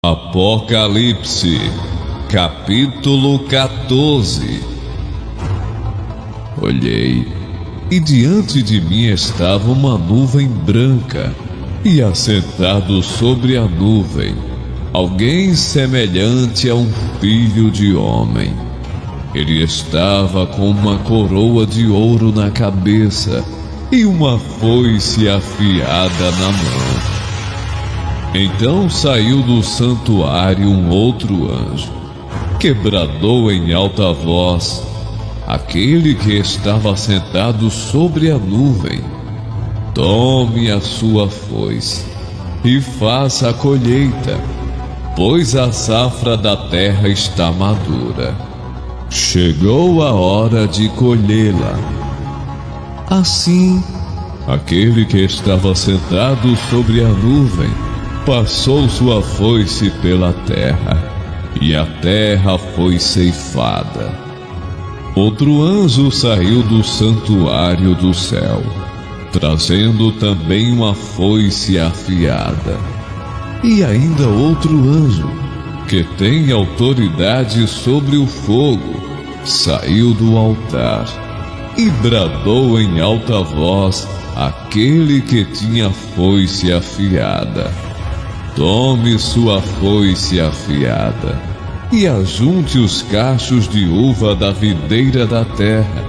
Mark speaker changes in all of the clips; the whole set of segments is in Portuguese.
Speaker 1: Apocalipse, capítulo 14. Olhei, e diante de mim estava uma nuvem branca, e assentado sobre a nuvem, alguém semelhante a um filho de homem. Ele estava com uma coroa de ouro na cabeça e uma foice afiada na mão. Então saiu do santuário um outro anjo, que bradou em alta voz àquele que estava sentado sobre a nuvem: tome a sua foice e faça a colheita, pois a safra da terra está madura. Chegou a hora de colhê-la. Assim, aquele que estava sentado sobre a nuvem passou sua foice pela terra, e a terra foi ceifada. Outro anjo saiu do santuário do céu, trazendo também uma foice afiada. E ainda outro anjo, que tem autoridade sobre o fogo, saiu do altar e bradou em alta voz àquele que tinha foice afiada: tome sua foice afiada e ajunte os cachos de uva da videira da terra,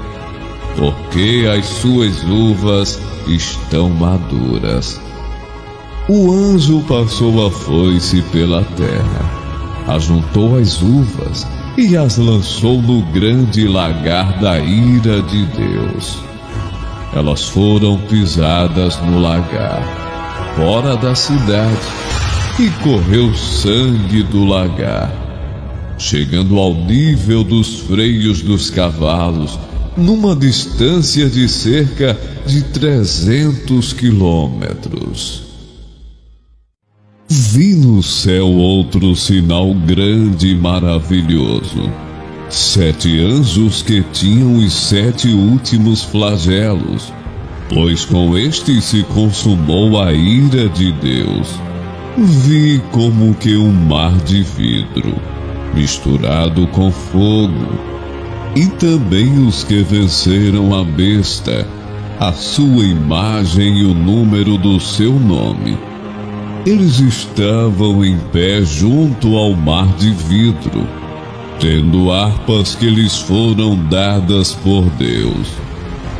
Speaker 1: porque as suas uvas estão maduras. O anjo passou a foice pela terra, ajuntou as uvas e as lançou no grande lagar da ira de Deus. Elas foram pisadas no lagar, fora da cidade, e correu sangue do lagar, chegando ao nível dos freios dos cavalos, numa distância de cerca de 300 quilômetros. Vi no céu outro sinal grande e maravilhoso: 7 anjos que tinham os 7 últimos flagelos, pois com estes se consumou a ira de Deus. Vi como que um mar de vidro, misturado com fogo, e também os que venceram a besta, a sua imagem e o número do seu nome. Eles estavam em pé junto ao mar de vidro, tendo harpas que lhes foram dadas por Deus,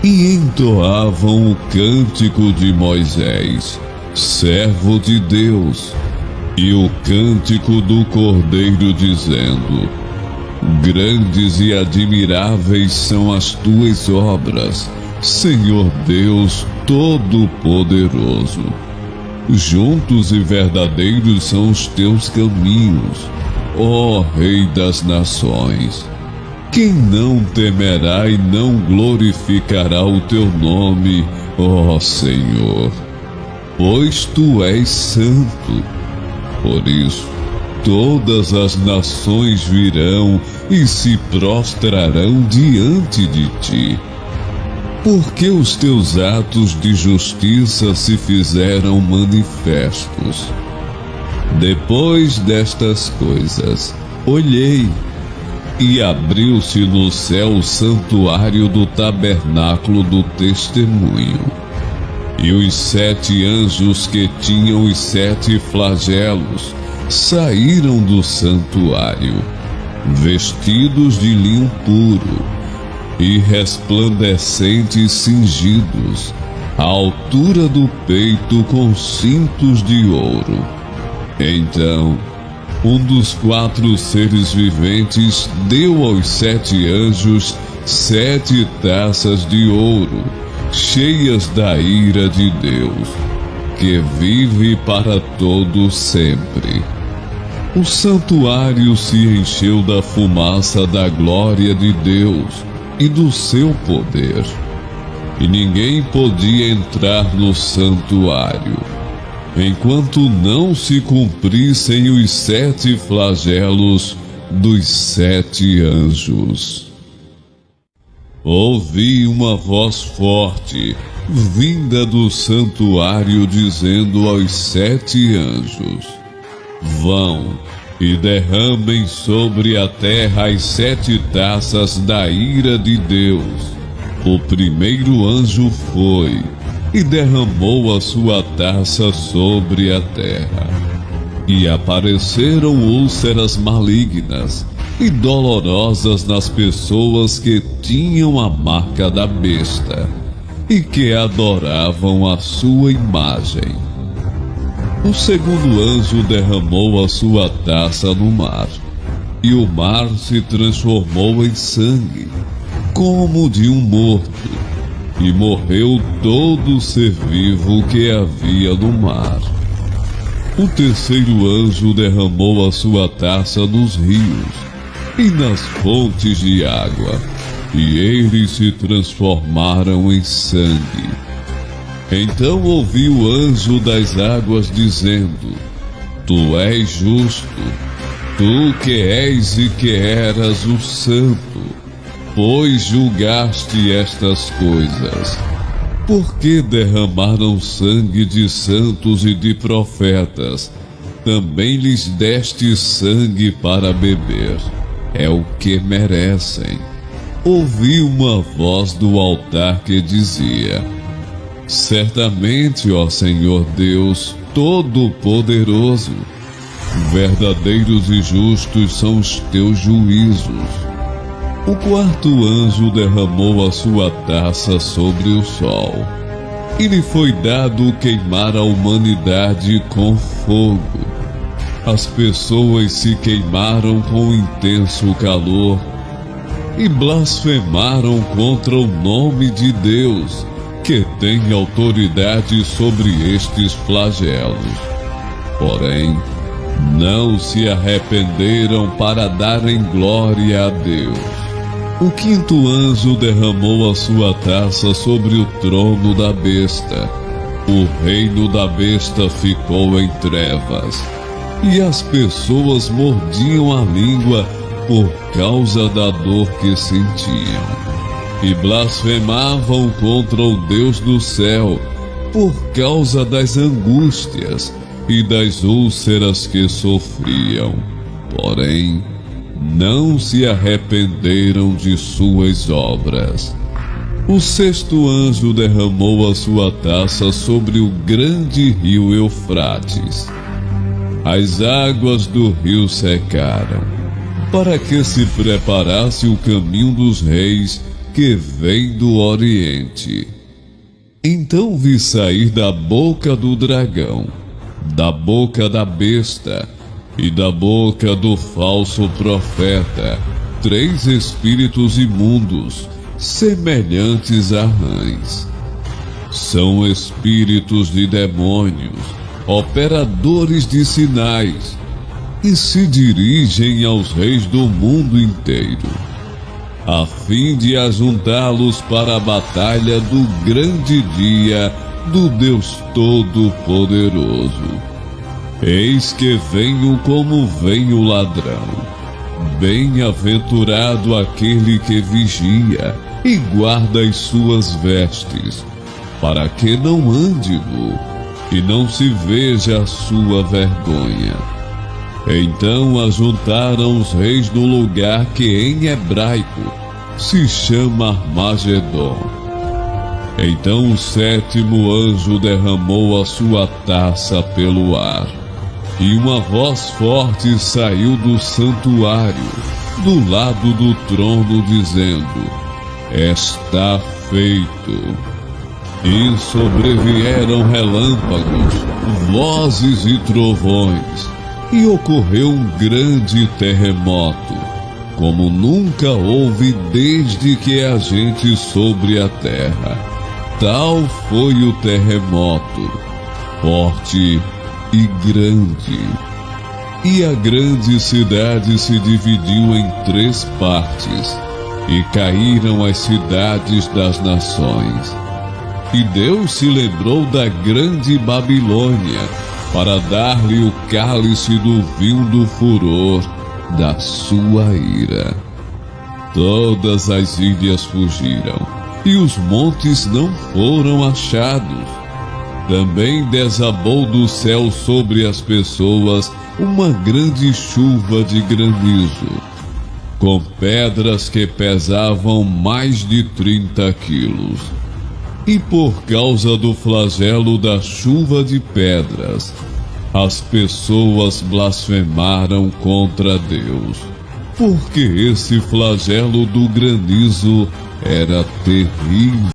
Speaker 1: e entoavam o cântico de Moisés, servo de Deus, e o cântico do Cordeiro, dizendo: grandes e admiráveis são as tuas obras, Senhor Deus Todo-Poderoso. Juntos e verdadeiros são os teus caminhos, ó Rei das Nações. Quem não temerá e não glorificará o teu nome, ó Senhor? Pois tu és santo. Por isso, todas as nações virão e se prostrarão diante de ti, porque os teus atos de justiça se fizeram manifestos. Depois destas coisas, olhei, e abriu-se no céu o santuário do tabernáculo do testemunho. E os 7 anjos que tinham os 7 flagelos saíram do santuário, vestidos de linho puro e resplandecentes, cingidos à altura do peito com cintos de ouro. Então, um dos 4 seres viventes deu aos 7 anjos 7 taças de ouro, cheias da ira de Deus, que vive para todo sempre. O santuário se encheu da fumaça da glória de Deus e do seu poder, e ninguém podia entrar no santuário, enquanto não se cumprissem os 7 flagelos dos 7 anjos. Ouvi uma voz forte, vinda do santuário, dizendo aos 7 anjos: Vão e derramem sobre a terra as 7 taças da ira de Deus. O primeiro anjo foi e derramou a sua taça sobre a terra. E apareceram úlceras malignas e dolorosas nas pessoas que tinham a marca da besta e que adoravam a sua imagem. O segundo anjo derramou a sua taça no mar, e o mar se transformou em sangue, como de um morto, e morreu todo ser vivo que havia no mar. O terceiro anjo derramou a sua taça nos rios e nas fontes de água, e eles se transformaram em sangue. Então ouvi o anjo das águas dizendo: Tu és justo, tu que és e que eras o santo, pois julgaste estas coisas. Porque derramaram sangue de santos e de profetas, também lhes deste sangue para beber. É o que merecem. Ouvi uma voz do altar que dizia: Certamente, ó Senhor Deus Todo-Poderoso, verdadeiros e justos são os teus juízos. O quarto anjo derramou a sua taça sobre o sol, e lhe foi dado queimar a humanidade com fogo. As pessoas se queimaram com intenso calor e blasfemaram contra o nome de Deus, que tem autoridade sobre estes flagelos. Porém, não se arrependeram para darem glória a Deus. O quinto anjo derramou a sua taça sobre o trono da besta. O reino da besta ficou em trevas, e as pessoas mordiam a língua por causa da dor que sentiam, e blasfemavam contra o Deus do céu por causa das angústias e das úlceras que sofriam. Porém, não se arrependeram de suas obras. O sexto anjo derramou a sua taça sobre o grande rio Eufrates. As águas do rio secaram, para que se preparasse o caminho dos reis que vem do Oriente. Então vi sair da boca do dragão, da boca da besta e da boca do falso profeta 3 espíritos imundos, semelhantes a rãs. São espíritos de demônios, operadores de sinais, e se dirigem aos reis do mundo inteiro, a fim de ajuntá-los para a batalha do grande dia do Deus Todo-Poderoso. Eis que venho como vem o ladrão. Bem-aventurado aquele que vigia e guarda as suas vestes, para que não ande nu e não se veja a sua vergonha. Então ajuntaram os reis no lugar que em hebraico se chama Armagedon. Então o sétimo anjo derramou a sua taça pelo ar, e uma voz forte saiu do santuário, do lado do trono, dizendo: Está feito. E sobrevieram relâmpagos, vozes e trovões, e ocorreu um grande terremoto, como nunca houve desde que a gente sobre a terra. Tal foi o terremoto, forte e grande. E a grande cidade se dividiu em 3 partes, e caíram as cidades das nações. E Deus se lembrou da grande Babilônia, para dar-lhe o cálice do vinho do furor da sua ira. Todas as ilhas fugiram, e os montes não foram achados. Também desabou do céu sobre as pessoas uma grande chuva de granizo, com pedras que pesavam mais de 30 quilos. E por causa do flagelo da chuva de pedras, as pessoas blasfemaram contra Deus, porque esse flagelo do granizo era terrível.